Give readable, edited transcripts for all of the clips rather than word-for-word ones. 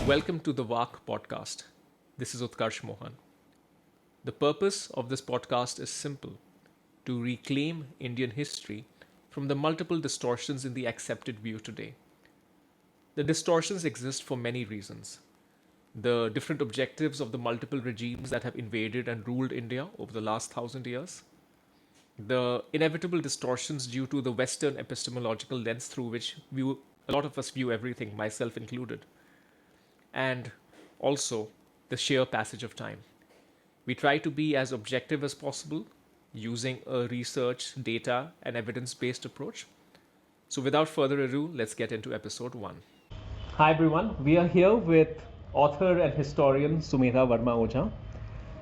Welcome to the VAK podcast. This is Utkarsh Mohan. The purpose of this podcast is simple: to reclaim Indian history from the multiple distortions in the accepted view today. The distortions exist for many reasons. The different objectives of the multiple regimes that have invaded and ruled India over the last 1,000 years, the inevitable distortions due to the Western epistemological lens through which a lot of us view everything, myself included, and also the sheer passage of time. We try to be as objective as possible using a research, data, and evidence based approach. So, without further ado, let's get into episode 1. Hi everyone, we are here with author and historian Sumedha Verma Oja,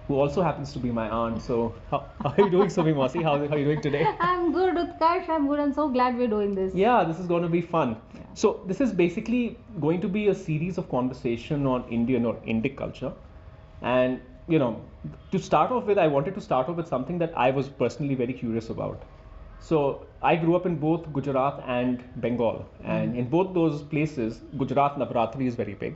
who also happens to be my aunt. So, how are you doing, Sumi Mosi? How are you doing today? I'm good, Utkarsh. I'm good. I'm so glad we're doing this. Yeah, this is going to be fun. Yeah. So, this is basically going to be a series of conversation on Indian or Indic culture. And, to start off with, I wanted to start off with something that I was personally very curious about. So, I grew up in both Gujarat and Bengal. And in both those places, Gujarat Navratri is very big.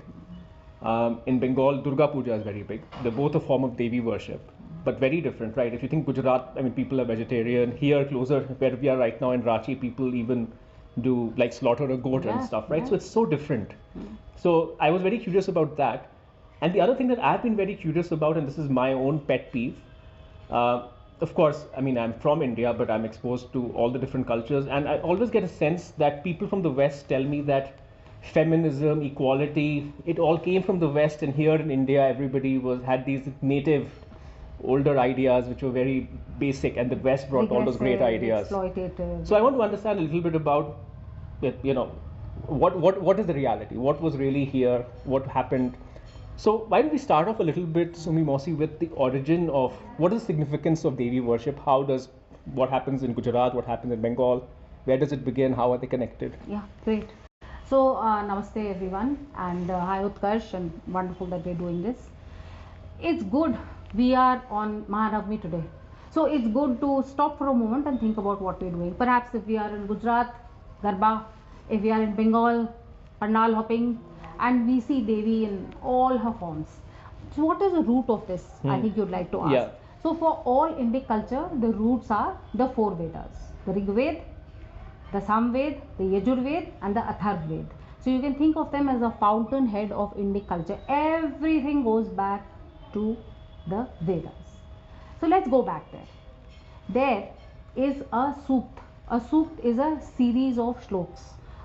In Bengal, Durga Puja is very big. They're both a form of Devi Worship, but very different, right? If you think Gujarat, people are vegetarian. Here, closer where we are right now in Ranchi, people even do like slaughter a goat and stuff, right? So it's so different. So I was very curious about that. And the other thing that I've been very curious about, and this is my own pet peeve, of course, I'm from India, but I'm exposed to all the different cultures. And I always get a sense that people from the West tell me that feminism, equality, it all came from the West, and here in India everybody had these native older ideas which were very basic, and the West brought all those great ideas. Exploitative. So I want to understand a little bit about what is the reality, what was really here, what happened. So why don't we start off a little bit, Sumi Mosi, with the origin of what is the significance of Devi worship? What happens in Gujarat, what happens in Bengal, where does it begin, how are they connected? Yeah, great. So, namaste everyone, and hi Utkarsh, and wonderful that we're doing this. It's good we are on Mahanavami today. So, it's good to stop for a moment and think about what we're doing. Perhaps if we are in Gujarat, Garba, if we are in Bengal, Pandal hopping, and we see Devi in all her forms. So, what is the root of this? I think you'd like to ask. Yeah. So, for all Indic culture, the roots are the 4 Vedas: the Rig Veda, the Samved, the Yajurved, and the Atharvaved. So you can think of them as a fountainhead of Indic culture. Everything goes back to the Vedas. So let's go back there. There is a sukt. A sukt is a series of shloks.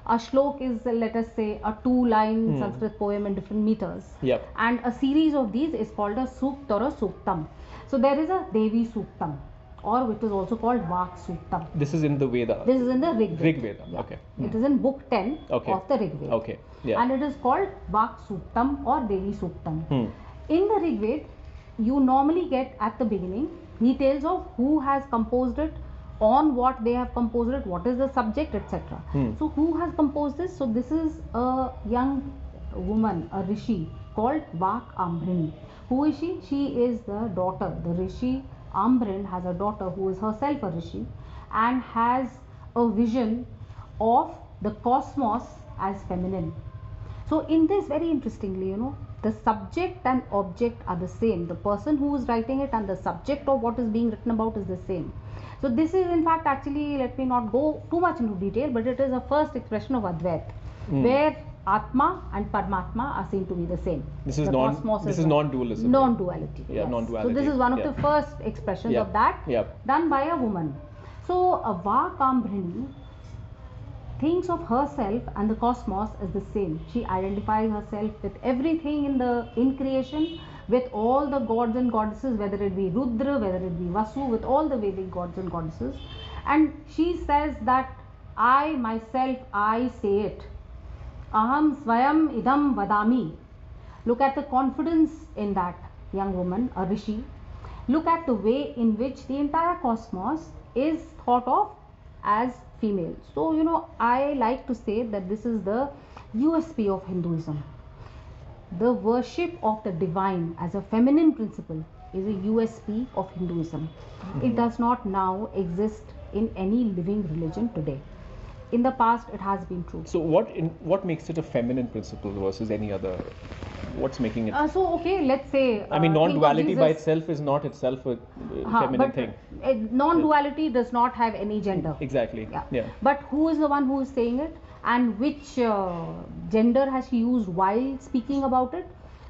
A shlok is, let us say, a 2-line Sanskrit poem in different meters. Yep. And a series of these is called a sukt or a suktam. So there is a Devi suktam, or which is also called Vak Suktam. This is in the Veda. This is in the Rig Veda. Rig Veda. Yeah. Okay. It is in book 10 of the Rig Veda. Okay. Yeah. And it is called Vak Suktam or Devi Suktam. In the Rig Veda, you normally get at the beginning details of who has composed it, on what they have composed it, what is the subject, etc. So who has composed this? So this is a young woman, a rishi called Vak Ambrini. Who is she? She is the daughter, the rishi Ambrin has a daughter who is herself a rishi and has a vision of the cosmos as feminine. So in this, very interestingly, the subject and object are the same. The person who is writing it and the subject of what is being written about is the same. So this is in fact, actually, let me not go too much into detail, but it is a first expression of Advait, where Atma and Paramatma are seen to be the same. This is non-dualism. Non-duality. Yeah, yes. non-duality. So this is one of the first expressions of that, done by a woman. So a Vakambrini thinks of herself and the cosmos as the same. She identifies herself with everything in creation, with all the gods and goddesses, whether it be Rudra, whether it be Vasu, with all the Vedic gods and goddesses. And she says that I myself, I say it. Aham Swayam Idam Vadami. Look at the confidence in that young woman, a rishi. Look at the way in which the entire cosmos is thought of as female. So, I like to say that this is the USP of Hinduism. The worship of the divine as a feminine principle is a USP of Hinduism. It does not now exist in any living religion today. In the past, it has been true. So what makes it a feminine principle versus any other What's making it? Okay, let's say. I mean, non-duality by itself is not itself a feminine thing. Non-duality does not have any gender. Exactly. Yeah. But who is the one who is saying it, and which gender has she used while speaking about it?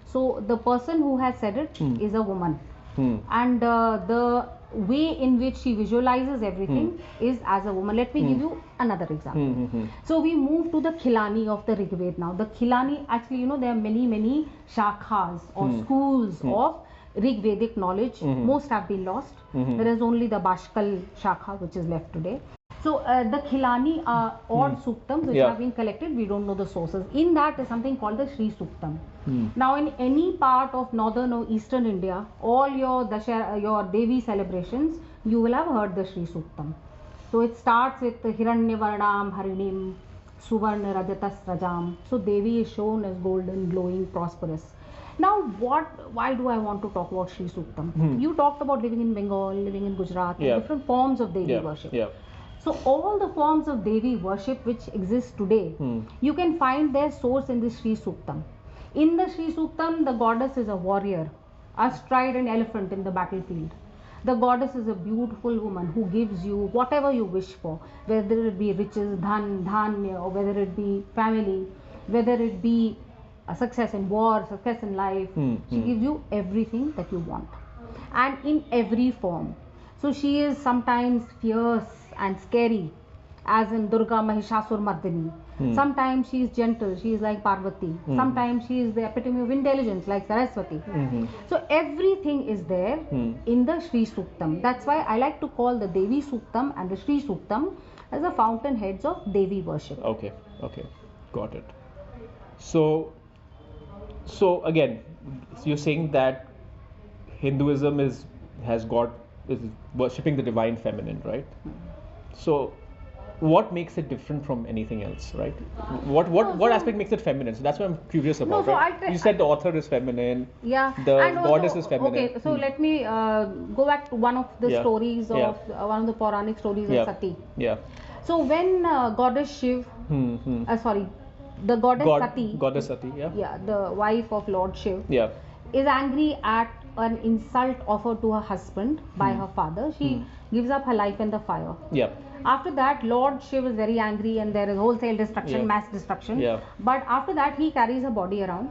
So the person who has said it is a woman, and the way in which she visualizes everything is as a woman. Let me give you another example. So we move to the Khilani of the Rigved now. The Khilani, actually, there are many shakhas or schools of Rigvedic knowledge. Most have been lost. There is only the Bashkal Shakha which is left today. So the Khilani are odd suktams which have been collected. We don't know the sources. In that is something called the Sri Suktam. Now in any part of northern or eastern India, all your Devi celebrations, you will have heard the Sri Suktam. So it starts with Hiranya Varnam Harinim Suvarna Rajatas Rajam. So Devi is shown as golden, glowing, prosperous. Now why do I want to talk about Sri Suktam? You talked about living in Bengal, living in Gujarat, different forms of Devi worship. So all the forms of Devi worship which exist today, you can find their source in the Sri Suktam. In the Sri Suktam, the goddess is a warrior, astride an elephant in the battlefield. The goddess is a beautiful woman who gives you whatever you wish for, whether it be riches, dhanya, or whether it be family, whether it be a success in war, success in life. She gives you everything that you want, and in every form. So she is sometimes fierce and scary, as in Durga Mahishasur Mardini. Sometimes she is gentle, she is like Parvati. Sometimes she is the epitome of intelligence, like Saraswati. So everything is there in the Sri Suktam. That's why I like to call the Devi Suktam and the Sri Suktam as the fountainheads of Devi worship. Okay, got it. So again, you're saying that Hinduism is worshipping the divine feminine, right? So what makes it different from anything else, right? What aspect makes it feminine? So that's what I'm curious about. You said the author is feminine. Yeah. The goddess is feminine. Okay, so let me go back to one of the stories of one of the Puranic stories of Sati. Yeah. So when goddess Shiv, the goddess Sati, the wife of Lord Shiv, is angry at an insult offered to her husband by her father, she gives up her life in the fire. After that, Lord Shiv is very angry and there is wholesale destruction, mass destruction. But after that, he carries her body around.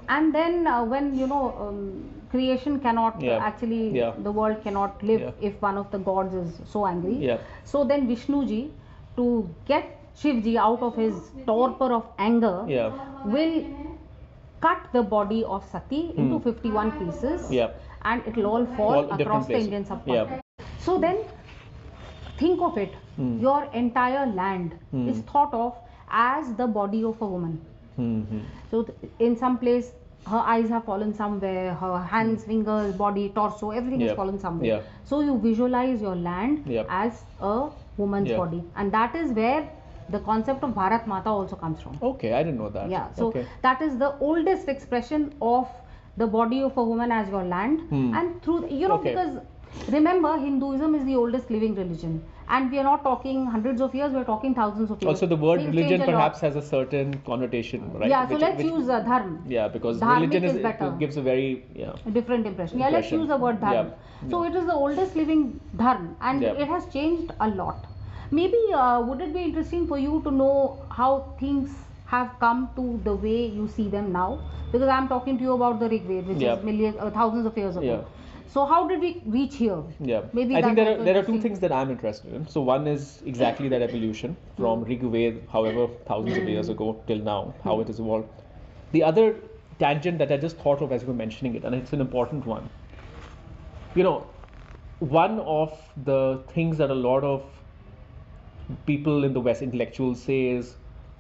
And then when creation cannot actually, the world cannot live if one of the gods is so angry. So then Vishnuji, to get Shivji out of his torpor of anger, will cut the body of Sati into 51 pieces, and it will all fall across the Indian subcontinent. So then think of it, your entire land is thought of as the body of a woman. So in some place her eyes have fallen somewhere, her hands, fingers, body, torso, everything has fallen somewhere. So you visualize your land as a woman's body, and that is where the concept of Bharat Mata also comes from. Okay, I didn't know that. Yeah, so that is the oldest expression of the body of a woman as your land, and through because remember, Hinduism is the oldest living religion, and we are not talking hundreds of years, we are talking thousands of years. Also, the word religion perhaps has a certain connotation, right? Yeah, so let's use dharma. Yeah, because Dharmic religion gives a very different impression. Yeah, let's use the word dharma. So it is the oldest living dharma, and it has changed a lot. Maybe would it be interesting for you to know how things have come to the way you see them now? Because I'm talking to you about the Rigved, which is millions, thousands of years ago. So how did we reach here? Maybe I think there are two things that I'm interested in. So one is exactly that evolution from Rigved, however thousands of years ago till now, how it has evolved. The other tangent that I just thought of as you were mentioning it, and it's an important one. One of the things that a lot of people in the West, intellectuals, say is,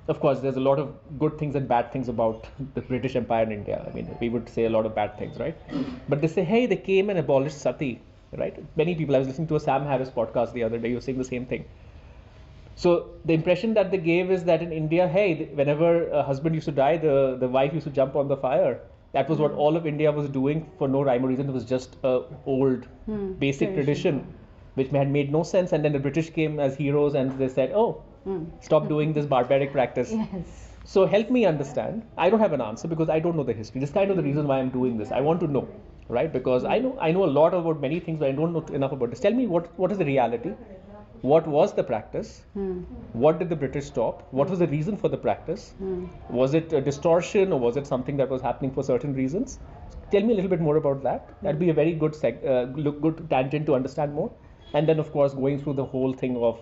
of course, there's a lot of good things and bad things about the British Empire in India. I mean, we would say a lot of bad things, right? But they say, hey, they came and abolished Sati, right? Many people, I was listening to a Sam Harris podcast the other day, he was saying the same thing. So the impression that they gave is that in India, hey, whenever a husband used to die, the wife used to jump on the fire. That was what all of India was doing for no rhyme or reason. It was just a old, basic tradition, which had made no sense. And then the British came as heroes and they said, stop doing this barbaric practice. So help me understand. I don't have an answer because I don't know the history. This is kind of the reason why I'm doing this. I want to know, right? Because I know a lot about many things, but I don't know enough about this. Tell me what is the reality? What was the practice? What did the British stop? What was the reason for the practice? Was it a distortion or was it something that was happening for certain reasons? Tell me a little bit more about that. That'd be a very good good tangent to understand more. And then, of course, going through the whole thing of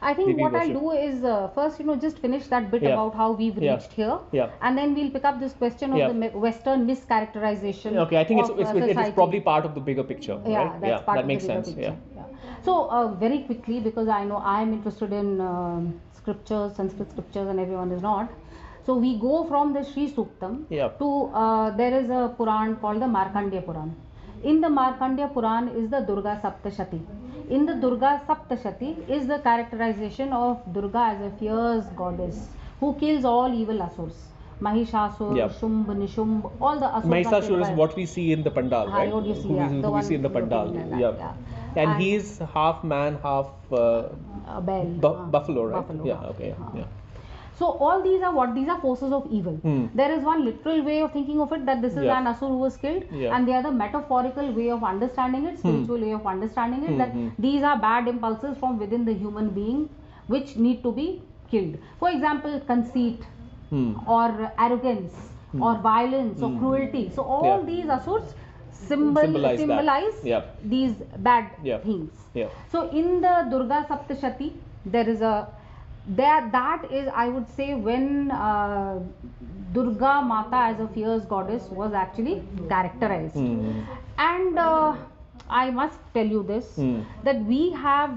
I think Devi what worship. I'll do is first, just finish that bit about how we've reached here, and then we'll pick up this question of the Western mischaracterization. Okay, I think it's probably part of the bigger picture. Yeah, right? that's part that of makes the bigger sense. picture. Yeah. So very quickly, because I know I am interested in scriptures, Sanskrit scriptures, and everyone is not. So we go from the Sri Suktam to there is a Puran called the Markandeya Puran. In the Markandeya Puran is the Durga Saptashati. In the Durga Saptashati is the characterization of Durga as a fierce goddess who kills all evil asurs. Mahishasur, Shumb, Nishumb, all the asurs. Mahishasur is what we see in the Pandal, right? What you see, who we see in the Pandal. And he's half man, half buffalo, right? Buffalo, okay. So all these are forces of evil. There is one literal way of thinking of it, that this is an asur who was killed, and the other metaphorical way of understanding it, spiritual way of understanding it, that these are bad impulses from within the human being which need to be killed. For example, conceit or arrogance or violence or cruelty. So all these asurs symbolize these bad things. So in the Durga Saptashati there is that is, I would say, when Durga Mata as a fierce goddess was actually characterized. And I must tell you this, that we have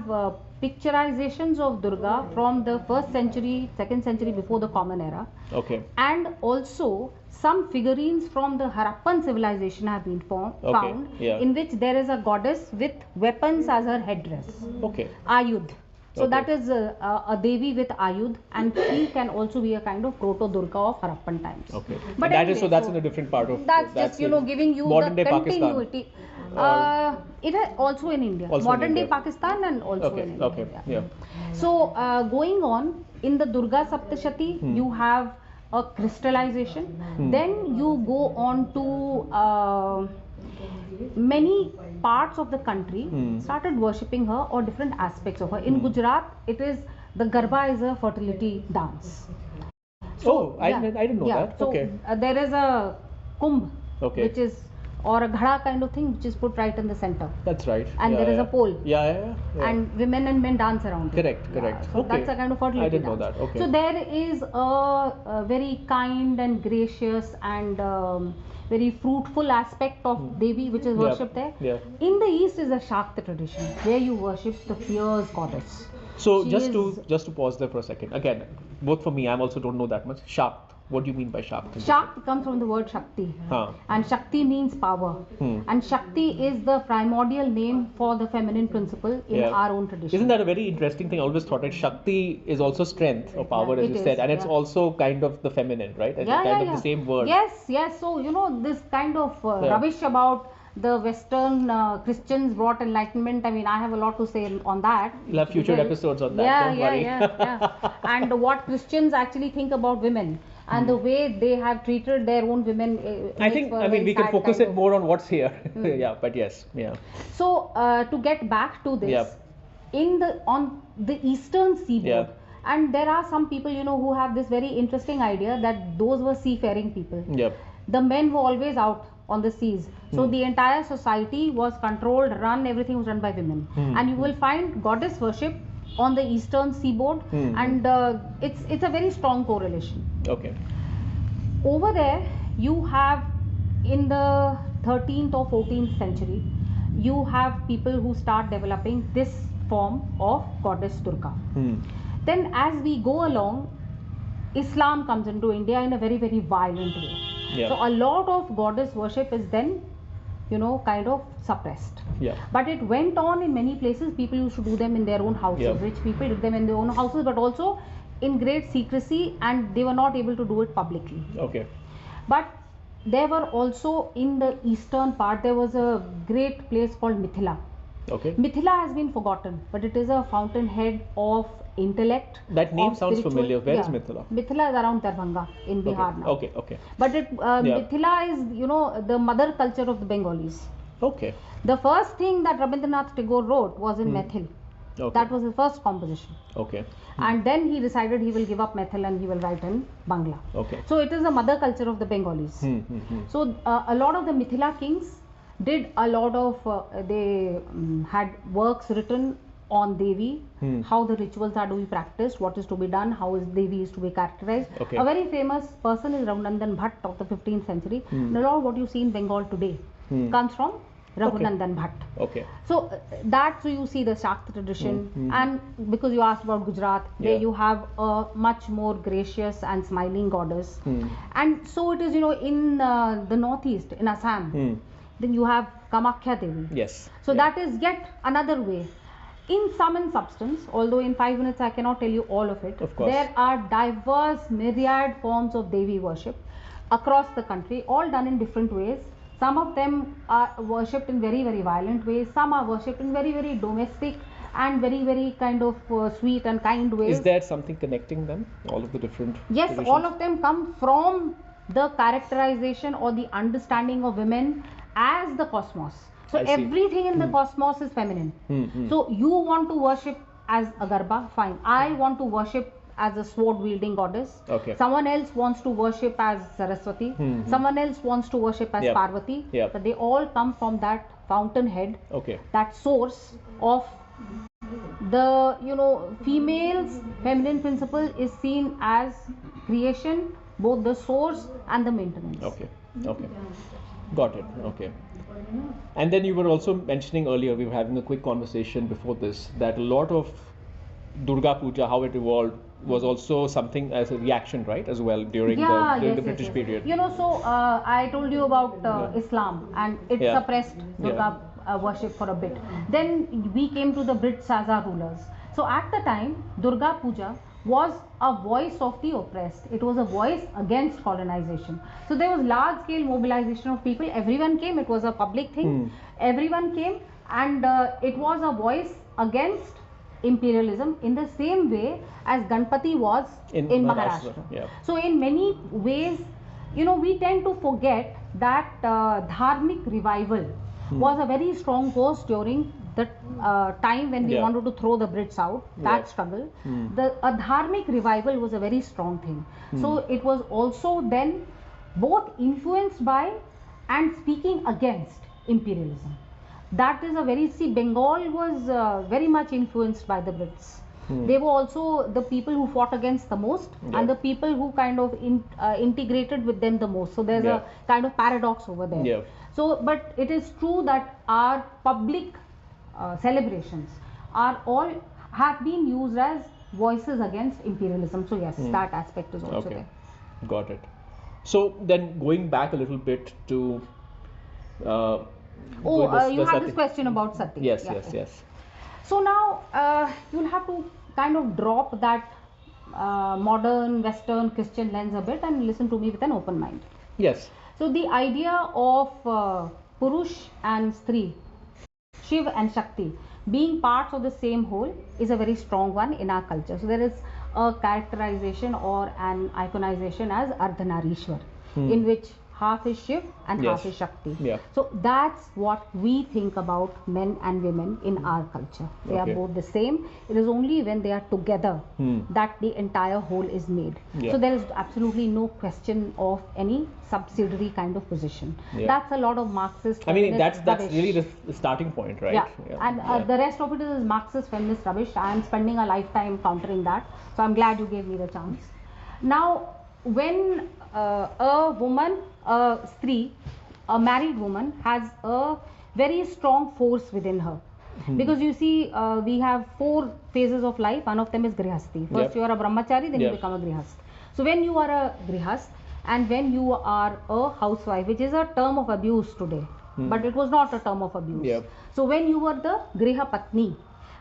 picturizations of Durga from the 1st century, 2nd century before the Common Era. Okay. And also some figurines from the Harappan civilization have been found, in which there is a goddess with weapons as her headdress. Okay. Ayudh. So that is a Devi with Ayudh, and she can also be a kind of proto-Durga of Harappan times. Okay. But anyway, that's in a different part of... That's just, giving you the continuity. It is also in India. Modern day Pakistan and also in India. Okay. Yeah. So going on, in the Durga Saptashati, you have a crystallization. Then you go on to... many parts of the country started worshipping her, or different aspects of her. In Gujarat, it is the Garba is a fertility dance. So, I didn't know that. So there is a Kumbh, which is, or a Ghada kind of thing, which is put right in the center. That's right. And there is a pole. Yeah. And women and men dance around it. Correct. So that's a kind of fertility I didn't dance. know that. Okay. So there is a very kind and gracious and very fruitful aspect of Devi, which is worshipped there. In the East is a Shakta tradition, where you worship the fierce goddess. So just to pause there for a second. Again, both for me, I also don't know that much. Shakt. What do you mean by Shakt? Shakt comes from the word Shakti. And Shakti means power. And Shakti is the primordial name for the feminine principle in our own tradition. Isn't that a very interesting thing? I always thought that Shakti is also strength or power, as you said, and it's also kind of the feminine, right? It's kind of the same word. Yes. So, this kind of rubbish about the Western Christians brought enlightenment. I mean, I have a lot to say on that. We'll have future episodes on that. Don't worry. And what Christians actually think about women. And the way they have treated their own women. We can focus it more on what's here. But yes. So to get back to this, on the eastern seaboard, and there are some people who have this very interesting idea that those were seafaring people. The men were always out on the seas, so the entire society was controlled, everything was run by women. And you will find goddess worship on the eastern seaboard, and it's a very strong correlation. Okay. Over there you have, in the 13th or 14th century, you have people who start developing this form of goddess Durga. Then as we go along, Islam comes into India in a very, very violent way. So a lot of goddess worship is then kind of suppressed. But it went on in many places. People used to do them in their own houses. Rich people did them in their own houses, but also in great secrecy, and they were not able to do it publicly. Okay. But there were also, in the eastern part, there was a great place called Mithila. Okay. Mithila has been forgotten, but it is a fountainhead of intellect. That name sounds familiar. Where is Mithila? Mithila is around Darbhanga in Bihar now. Okay. But Mithila is, the mother culture of the Bengalis. Okay. The first thing that Rabindranath Tagore wrote was in Methil. Okay. That was his first composition. Okay. And then he decided he will give up Methil and he will write in Bangla. Okay. So it is the mother culture of the Bengalis. So a lot of the Mithila kings did a lot of, they had works written on Devi, how the rituals are to be practiced, what is to be done, how is Devi is to be characterized. Okay. A very famous person is Raghunandan Bhatt of the 15th century. And a lot of what you see in Bengal today comes from Raghunandan Bhatt. Okay. So so you see the Shakti tradition, and because you asked about Gujarat, there you have a much more gracious and smiling goddess. And so it is, in the northeast, in Assam, then you have Kamakhya Devi. Yes. So that is yet another way. In sum and substance, although in 5 minutes I cannot tell you all of it, of course, there are diverse myriad forms of Devi worship across the country, all done in different ways. Some of them are worshipped in very, very violent ways. Some are worshipped in very, very domestic and very, very kind of sweet and kind ways. Is there something connecting them, all of the different Yes, traditions? all of them come from the characterization or the understanding of women as the cosmos. So everything in the cosmos is feminine. So you want to worship as a Garba, fine. I want to worship as a sword wielding goddess. Okay. Someone else wants to worship as Saraswati. Someone else wants to worship as Parvati. But they all come from that fountainhead, that source of the, female's feminine principle is seen as creation, both the source and the maintenance. Okay. Got it. Okay. And then you were also mentioning earlier, we were having a quick conversation before this, that a lot of Durga Puja, how it evolved, was also something as a reaction, right, as well, during the British period. So I told you about Islam, and it suppressed Durga worship for a bit. Then we came to the British rulers. So at the time, Durga Puja was a voice of the oppressed. It was a voice against colonization. So there was large scale mobilization of people. Everyone came. It was a public thing. Everyone came, and it was a voice against imperialism in the same way as Ganpati was in Maharashtra. So in many ways, we tend to forget that dharmic revival was a very strong force during the time when we wanted to throw the Brits out, that struggle. A dharmic revival was a very strong thing. So it was also then both influenced by and speaking against imperialism. That is Bengal was very much influenced by the Brits. They were also the people who fought against the most and the people who kind of integrated with them the most. So there's a kind of paradox over there. So, but it is true that our public celebrations have been used as voices against imperialism. So yes, that aspect is also there. Got it. So then going back a little bit to you had this question about Sati. Yes. So now you'll have to kind of drop that modern Western Christian lens a bit and listen to me with an open mind. Yes. So the idea of Purush and Stri, Shiv and Shakti being parts of the same whole is a very strong one in our culture. So there is a characterization or an iconization as Ardhanarishwar, in which half is Shiv and half is Shakti. So that's what we think about men and women in our culture. They are both the same. It is only when they are together that the entire whole is made. So there is absolutely no question of any subsidiary kind of position. That's a lot of Marxist. I mean, that's really the starting point, right? And the rest of it is Marxist feminist rubbish. I am spending a lifetime countering that. So I'm glad you gave me the chance. Now, when a woman, a Stri, a married woman has a very strong force within her. Because you see, we have 4 phases of life. One of them is Grihasthi. First you are a Brahmachari, then you become a Grihast. So when you are a Grihast and when you are a housewife, which is a term of abuse today, but it was not a term of abuse. So when you were the Griha Patni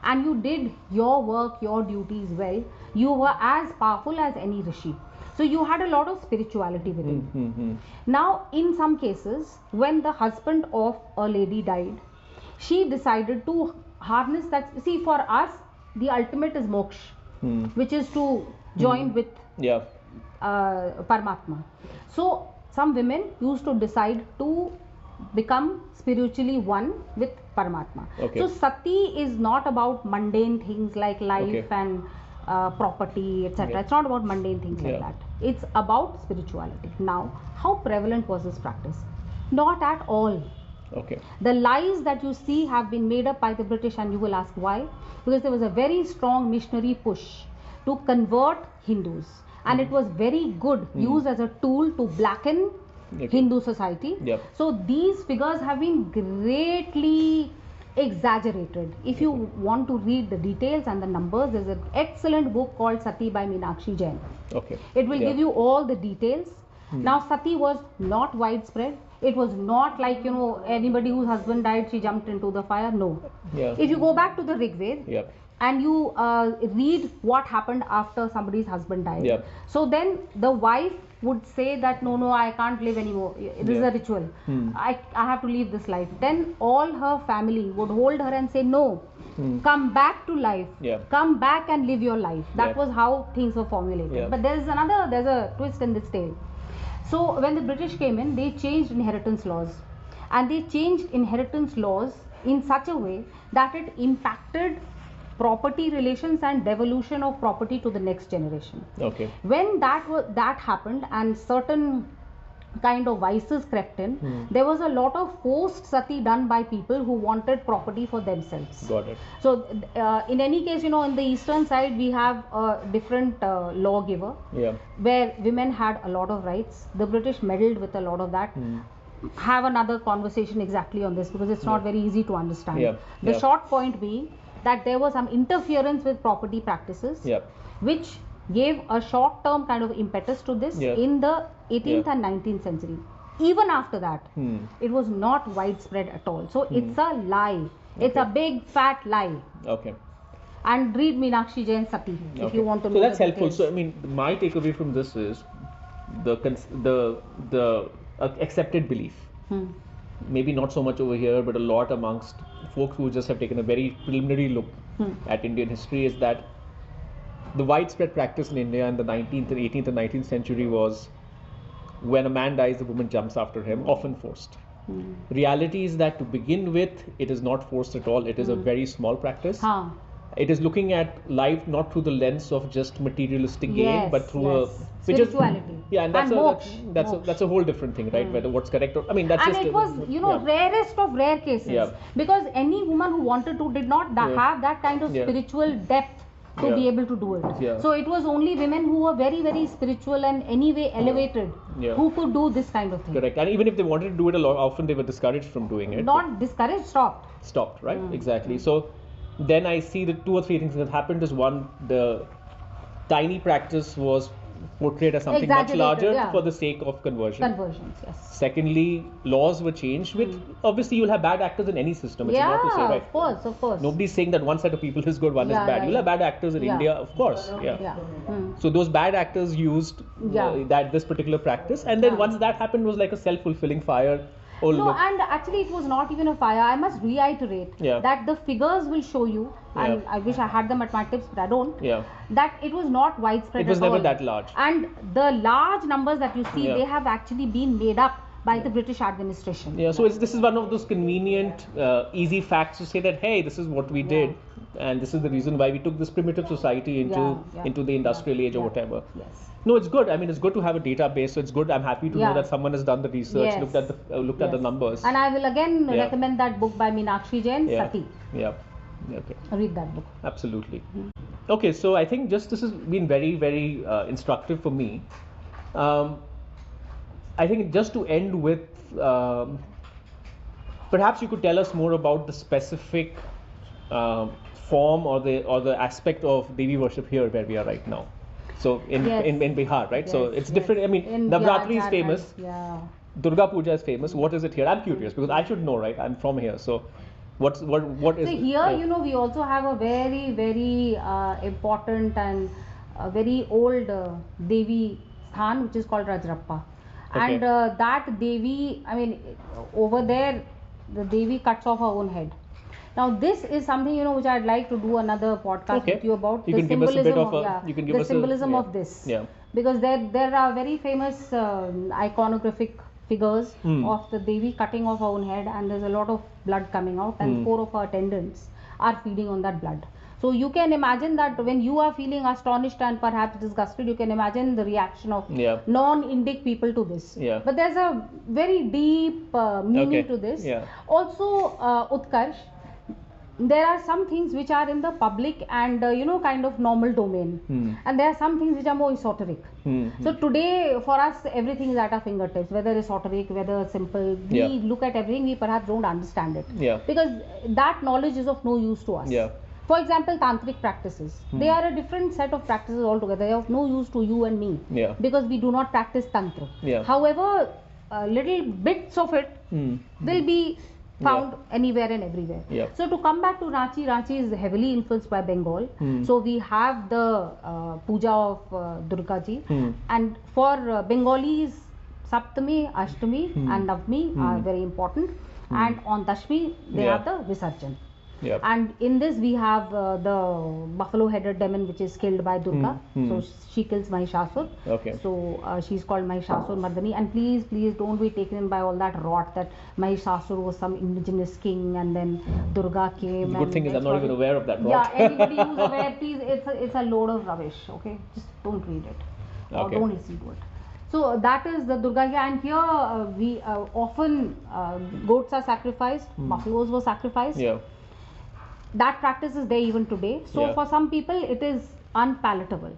and you did your work, your duties well, you were as powerful as any Rishi. So you had a lot of spirituality within. Now, in some cases, when the husband of a lady died, she decided to harness that. See, for us, the ultimate is moksha, which is to join with Paramatma. So some women used to decide to become spiritually one with Paramatma. So Sati is not about mundane things like life and property, etc. It's not about mundane things like that. It's about spirituality. Now, how prevalent was this practice? Not at all. The lies that you see have been made up by the British, and you will ask why. Because there was a very strong missionary push to convert Hindus, and it was very good used as a tool to blacken Hindu society. So these figures have been greatly exaggerated. If you want to read the details and the numbers, there's an excellent book called Sati by Meenakshi Jain. It will give you all the details. Now, Sati was not widespread. It was not like, anybody whose husband died, she jumped into the fire. No. If you go back to the Rig Veda and you read what happened after somebody's husband died. So then the wife would say that no, I can't live anymore. This is a ritual. I have to leave this life. Then all her family would hold her and say, no, come back to life. Come back and live your life. That was how things were formulated. But there's a twist in this tale. So when the British came in, they changed inheritance laws, and they changed inheritance laws in such a way that it impacted property relations and devolution of property to the next generation. When that happened and certain kind of vices crept in, there was a lot of forced sati done by people who wanted property for themselves. So in any case, in the eastern side we have a different lawgiver where women had a lot of rights. The British meddled with a lot of that. Have another conversation exactly on this because it's not very easy to understand. The short point being that there was some interference with property practices which gave a short-term kind of impetus to this in the 18th and 19th century. Even after that, it was not widespread at all. So it's a lie. It's a big fat lie. And read Meenakshi Jain Sati if you want to know. So that's helpful. So I mean, my takeaway from this is the accepted belief. Maybe not so much over here, but a lot amongst folks who just have taken a very preliminary look at Indian history is that the widespread practice in India in the 18th and 19th century was when a man dies, the woman jumps after him, often forced. Reality is that to begin with, it is not forced at all. It is a very small practice. It is looking at life not through the lens of just materialistic gain, but through spirituality. And that's a whole different thing, right? Whether what's correct or that's and just it was rarest of rare cases because any woman who wanted to did not have that kind of spiritual depth to be able to do it. So it was only women who were very, very spiritual and anyway elevated who could do this kind of thing. Correct. And even if they wanted to do it a lot, often they were discouraged from doing it. Not discouraged, stopped, right? Exactly. So then I see the 2 or 3 things that happened is one, the tiny practice was portrayed as something much larger for the sake of conversions, yes. Secondly, laws were changed with obviously you'll have bad actors in any system. It's not to say, right? Of course. Nobody's saying that one set of people is good, one is bad. You'll have bad actors in India, of course. So those bad actors used this particular practice, and then once that happened, was like a self-fulfilling fire. And actually it was not even a fire. I must reiterate that the figures will show you, and I wish I had them at my tips, but I don't, that it was not widespread. It was never that large. And the large numbers that you see, they have actually been made up by the British administration. So this is one of those convenient, easy facts to say that, hey, this is what we did, and this is the reason why we took this primitive society into the industrial age or whatever. No, it's good. I mean, it's good to have a database. So it's good. I'm happy to know that someone has done the research, looked at the numbers. And I will again recommend that book by Meenakshi Jain, Sati. Okay. Read that book. Absolutely. Okay, so I think this has been very, very instructive for me. I think just to end with, perhaps you could tell us more about the specific form or the aspect of Devi worship here where we are right now. So in Bihar, right? So it's different. I mean, Navratri is famous. Durga Puja is famous. What is it here? I'm curious because I should know, right? I'm from here. So what is so here, we also have a very, very important and very old Devi Sthan, which is called Rajrappa. Okay. And that Devi, I mean, over there, the Devi cuts off her own head. Now this is something, you know, which I'd like to do another podcast with you about. You the can give us a bit of the symbolism of this. Yeah. Because there are very famous iconographic figures of the Devi cutting off her own head, and there's a lot of blood coming out, and 4 of her attendants are feeding on that blood. So you can imagine that when you are feeling astonished and perhaps disgusted, you can imagine the reaction of non-Indic people to this. But there's a very deep meaning to this. Also, Utkarsh, there are some things which are in the public and you know, kind of normal domain, and there are some things which are more esoteric. So today for us everything is at our fingertips, whether esoteric, whether simple. We look at everything, we perhaps don't understand it, because that knowledge is of no use to us. For example, tantric practices, they are a different set of practices altogether. They are of no use to you and me, because we do not practice tantra. However, little bits of it will be found anywhere and everywhere. So to come back to Ranchi, Ranchi is heavily influenced by Bengal. So we have the puja of Durga Ji, and for Bengalis, Saptami, Ashtami and Navami are very important, and on Dashmi they have the Visarjan. And in this we have the buffalo headed demon which is killed by Durga. So she kills Mahishasur. So she's called Mahishasur Mardani. And please don't be taken in by all that rot that Mahishasur was some indigenous king and then Durga came. The good thing is I'm not even aware of that rot. Yeah, anybody who's aware, please, it's a load of rubbish. Okay, just don't read it or don't listen to it. So that is the Durga here, and here we often goats are sacrificed, buffaloes were sacrificed. That practice is there even today. So for some people it is unpalatable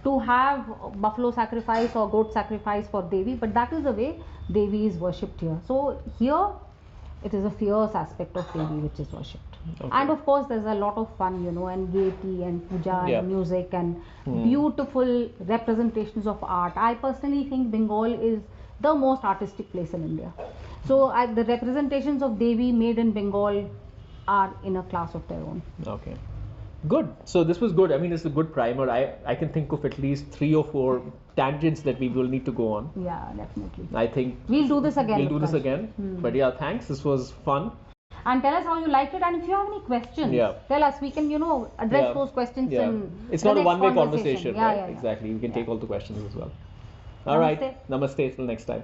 to have buffalo sacrifice or goat sacrifice for Devi, but that is the way Devi is worshipped here. So here it is a fierce aspect of Devi which is worshipped. And of course there's a lot of fun, you know, and gaiety and puja and music and beautiful representations of art. I personally think Bengal is the most artistic place in India. So the representations of Devi made in Bengal are in a class of their own. Good. So this was good. I mean, it's a good primer. I can think of at least 3 or 4 tangents that we will need to go on. Yeah, definitely. I think we'll do this again. But yeah, thanks. This was fun. And tell us how you liked it, and if you have any questions, tell us. We can, you know, address those questions in it's not a one-way conversation, right? Yeah. Exactly. We can take all the questions as well. Namaste. Namaste. Till next time.